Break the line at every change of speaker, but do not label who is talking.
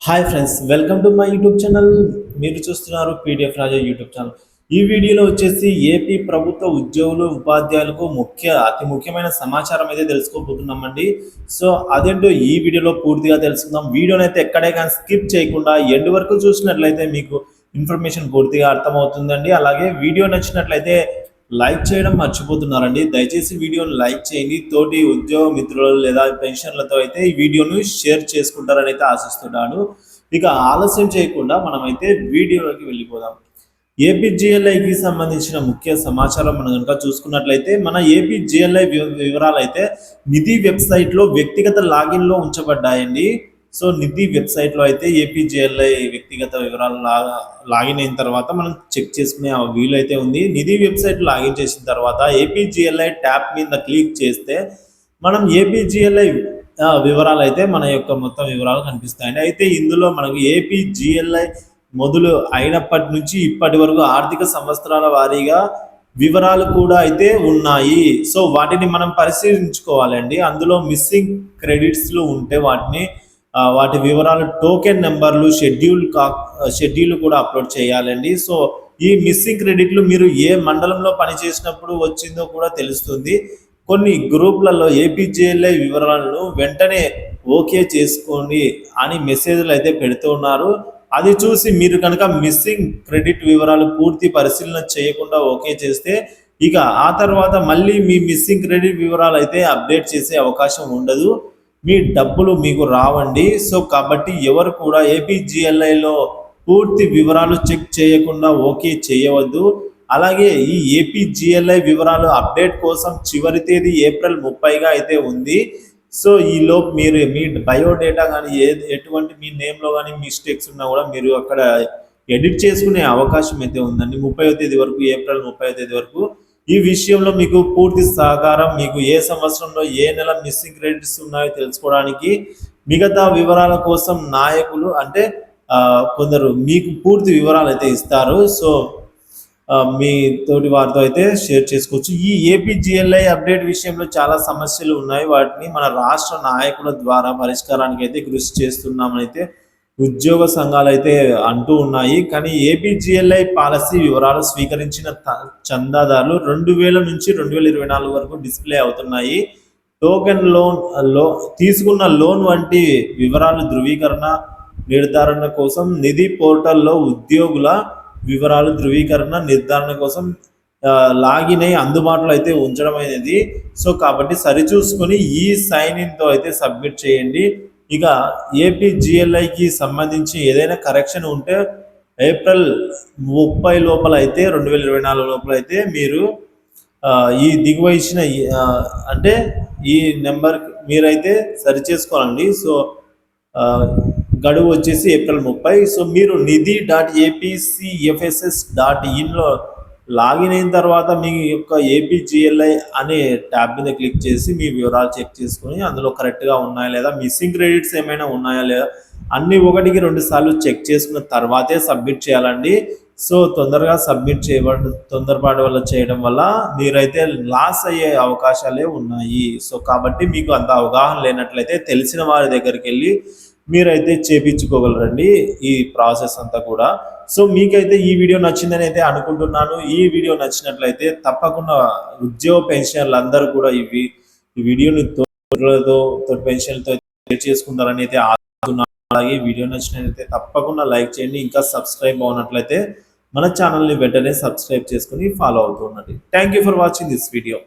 Hi friends, welcome to my YouTube channel. మీరు చూస్తున్నారు PDF రాజా YouTube channel. ఈ వీడియోలో వచ్చేసి ఏపీ ప్రభుత్వ ఉద్యోగులు ఉపాధ్యాయులకు అతి ముఖ్యమైన సమాచారం అయితే తెలుసుకోబోతున్నామండి. సో అదేంటో ఈ వీడియోలో పూర్తిగా తెలుసుకుందాం. వీడియోని అయితే ఎక్కడే కానీ స్కిప్ చేయకుండా ఎండ్ వరకు చూసినట్లయితే మీకు ఇన్ఫర్మేషన్ పూర్తిగా అర్థమవుతుందండి. అలాగే వీడియో నచ్చినట్లయితే లైక్ చేయడం మర్చిపోతున్నారండి. దయచేసి వీడియోని లైక్ చేయండి. తోటి ఉద్యోగ మిత్రులు లేదా పెన్షన్లతో అయితే ఈ వీడియోను షేర్ చేసుకుంటారని అయితే ఆశిస్తున్నాను. ఇక ఆలస్యం చేయకుండా మనమైతే వీడియోలోకి వెళ్ళిపోదాం. ఏపీజీఎల్ఐకి సంబంధించిన ముఖ్య సమాచారం మనం కనుక చూసుకున్నట్లయితే మన ఏపీజీఎల్ఐ వివరాలు అయితే నిధి వెబ్సైట్లో వ్యక్తిగత లాగిన్లో ఉంచబడ్డాయండి. సో నిధి వెబ్సైట్లో అయితే ఏపీజేఎల్ఐ వ్యక్తిగత వివరాలు లాగిన్ అయిన తర్వాత మనం చెక్ చేసుకునే వీలు అయితే ఉంది. నిధి వెబ్సైట్ లాగిన్ చేసిన తర్వాత ఏపీజీఎల్ఐ ట్యాప్ మీద క్లిక్ చేస్తే మనం ఏపీజీఎల్ఐ వివరాలు అయితే మన యొక్క మొత్తం వివరాలు కనిపిస్తాయండి. అయితే ఇందులో మనకు ఏపీజీఎల్ఐ మొదలు అయినప్పటి నుంచి ఇప్పటి వరకు ఆర్థిక సంవత్సరాల వారీగా వివరాలు కూడా అయితే ఉన్నాయి. సో వాటిని మనం పరిశీలించుకోవాలండి. అందులో మిస్సింగ్ క్రెడిట్స్లు ఉంటే వాటి వివరాలు, టోకెన్ నెంబర్లు, షెడ్యూల్ కూడా అప్లోడ్ చేయాలండి. సో ఈ మిస్సింగ్ క్రెడిట్లు మీరు ఏ మండలంలో పనిచేసినప్పుడు వచ్చిందో కూడా తెలుస్తుంది. కొన్ని గ్రూప్లలో ఏపీజేఎల్ఐ వివరాలను వెంటనే ఓకే చేసుకోండి అని మెసేజ్లు అయితే పెడుతూ ఉన్నారు. అది చూసి మీరు కనుక మిస్సింగ్ క్రెడిట్ వివరాలు పూర్తి పరిశీలన చేయకుండా ఓకే చేస్తే ఇక ఆ తర్వాత మళ్ళీ మీ మిస్సింగ్ క్రెడిట్ వివరాలు అయితే అప్డేట్ చేసే అవకాశం ఉండదు. మీ డబ్బులు మీకు రావండి. సో కాబట్టి ఎవరు కూడా ఏపీజీఎల్ఐలో పూర్తి వివరాలు చెక్ చేయకుండా ఓకే చేయవద్దు. అలాగే ఈ ఏపీజీఎల్ఐ వివరాలు అప్డేట్ కోసం చివరి తేదీ ఏప్రిల్ 30గా అయితే ఉంది. సో ఈలోపు మీరు మీ బయోడేటా కానీ ఎటువంటి మీ నేమ్లో కానీ మిస్టేక్స్ ఉన్నా కూడా మీరు అక్కడ ఎడిట్ చేసుకునే అవకాశం అయితే ఉందండి. 30వ తేదీ వరకు, ఏప్రిల్ 30వ తేదీ వరకు ఈ విషయంలో మీకు పూర్తి సహకారం, మీకు ఏ సంవత్సరంలో ఏ నెల మిస్సింగ్ క్రెడిట్స్ ఉన్నాయో తెలుసుకోవడానికి, మిగతా వివరాల కోసం నాయకులు అంటే కొందరు మీకు పూర్తి వివరాలు అయితే ఇస్తారు. సో మీ తోటి వారితో అయితే షేర్ చేసుకోవచ్చు. ఈ ఏపీజీఎల్ఐ అప్డేట్ విషయంలో చాలా సమస్యలు ఉన్నాయి. వాటిని మన రాష్ట్ర నాయకుల ద్వారా పరిష్కారానికి అయితే కృషి చేస్తున్నామని అయితే ఉద్యోగ సంఘాలు అయితే అంటూ ఉన్నాయి. కానీ ఏపీజీఎల్ఐ పాలసీ వివరాలు స్వీకరించిన చందాదారులు 2000 నుంచి 2024 వరకు డిస్ప్లే అవుతున్నాయి. టోకెన్ తీసుకున్న లోన్ వంటి వివరాలు ధృవీకరణ నిర్ధారణ కోసం నిధి పోర్టల్లో ఉద్యోగుల వివరాలు ధృవీకరణ నిర్ధారణ కోసం లాగిన్ అయి అందుబాటులో అయితే ఉంచడం అనేది. సో కాబట్టి సరిచూసుకొని ఈ సైన్ ఇన్తో అయితే సబ్మిట్ చేయండి. ఇక ఏపీజీఎల్ఐకి సంబంధించి ఏదైనా కరెక్షన్ ఉంటే ఏప్రిల్ 30 లోపల అయితే 2024 లోపల అయితే మీరు ఈ దిగువ ఇచ్చిన అంటే ఈ నెంబర్ మీరైతే సరి చేసుకోవాలండి. సో గడువు వచ్చేసి ఏప్రిల్ 30. సో మీరు nithi.apcfss.inలో లాగిన్ అయిన తర్వాత మీ యొక్క ఏపీజీఎల్ఐ అనే ట్యాబ్ మీద క్లిక్ చేసి మీ వివరాలు చెక్ చేసుకుని అందులో కరెక్ట్గా ఉన్నాయా లేదా, మిస్సింగ్ క్రెడిట్స్ ఏమైనా ఉన్నాయా లేదా అన్ని 1-2 సార్లు చెక్ చేసుకున్న తర్వాతే సబ్మిట్ చేయాలండి. సో తొందరగా సబ్మిట్ తొందరపాటు వల్ల చేయడం వల్ల మీరైతే లాస్ అయ్యే అవకాశాలే ఉన్నాయి. సో కాబట్టి మీకు అంత అవగాహన లేనట్లయితే తెలిసిన వారి దగ్గరికి వెళ్ళి మీరైతే చేపించుకోగలరండి ఈ ప్రాసెస్ అంతా కూడా. సో మీకైతే ఈ వీడియో నచ్చిందని అయితే అనుకుంటున్నాను. ఈ వీడియో నచ్చినట్లయితే తప్పకుండా ఉద్యోగ పెన్షనర్లు అందరూ కూడా ఈ వీడియోని తోటి పెన్షన్లతో షేర్ చేసుకుంటారని అయితే ఆశిస్తున్నాను. అలాగే వీడియో నచ్చినట్లయితే తప్పకుండా లైక్ చేయండి. ఇంకా సబ్స్క్రైబ్ అవునట్లయితే మన ఛానల్ని వెంటనే సబ్స్క్రైబ్ చేసుకుని ఫాలో అవుతూ ఉండండి. Thank you for watching this video.